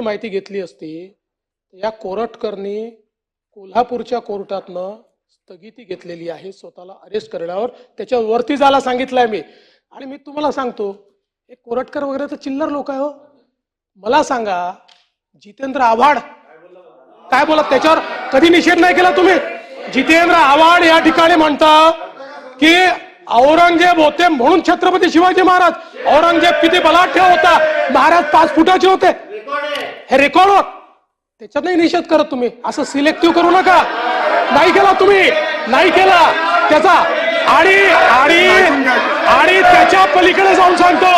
माहिती घेतली असती या कोरटकरनी कोल्हापूरच्या कोर्टातनं स्थगिती घेतलेली आहे स्वतःला अरेस्ट करण्यावर, त्याच्यावरती जायला सांगितलंय मी. आणि मी तुम्हाला सांगतो, हे कोरटकर वगैरे तर चिल्लर लोक आहे हो. मला सांगा, जितेंद्र आव्हाड काय बोलत, त्याच्यावर कधी निषेध नाही केला तुम्ही? जितेंद्र आव्हाड या ठिकाणी म्हणता की औरंगजेब होते म्हणून छत्रपती शिवाजी महाराज, औरंगजेब किती बलाढ्य होता, महाराज 5 फुटाचे होते, हे रेकॉर्ड होत, त्याच्यात नाही निषेध करत तुम्ही. असं सिलेक्टिव्ह करू नका. नाही केला तुम्ही, नाही केला त्याचा. आणि आणि आणि त्याच्या पलीकडे जाऊन सांगतो,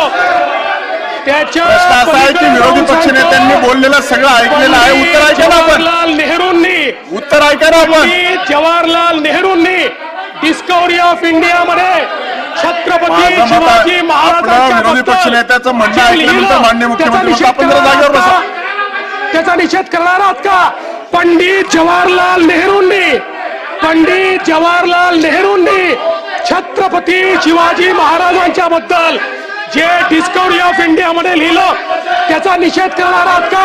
त्याच्या विरोधी पक्ष नेत्यांनी बोललेलं सगळं ऐकलेलं आहे. उत्तर ऐका ना आपण. जवाहरलाल नेहरूंनी, उत्तर ऐका ना आपण. जवाहरलाल नेहरूंनी डिस्कवरी ऑफ इंडिया मध्ये छत्रपती शिवाजी महाराजांच्या विरोधी पक्ष नेत्याचं म्हणणं ऐकल्यानंतर माननीय मुख्यमंत्री आपण जरा जागेवर बसा. त्याचा निषेध करणार आहात का? पंडित जवाहरलाल नेहरूंनी छत्रपती शिवाजी महाराजांच्या बद्दल जे डिस्कवरी ऑफ इंडिया मध्ये लिहिलं त्याचा निषेध करणार आहात का?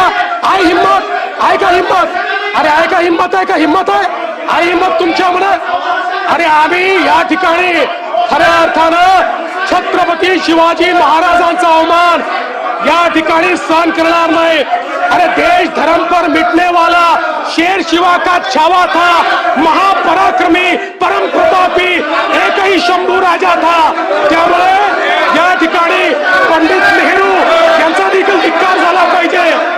आहे हिम्मत? आहे का हिम्मत? अरे आहे का हिम्मत? आहे का हिम्मत? आहे हिम्मत तुमच्यामध्ये? अरे आम्ही या ठिकाणी खऱ्या अर्थानं छत्रपती शिवाजी महाराजांचा अवमान या ठिकाणी सहन करणार नाही. अरे देश धर्म पर मिटने वाला शेर शिवा का छावा था, महापराक्रमी परम प्रतापी एक ही शंभू राजा था. त्यामुळे या ठिकाणी पंडित नेहरू यांचा देखील धिक्कार झाला पाहिजे.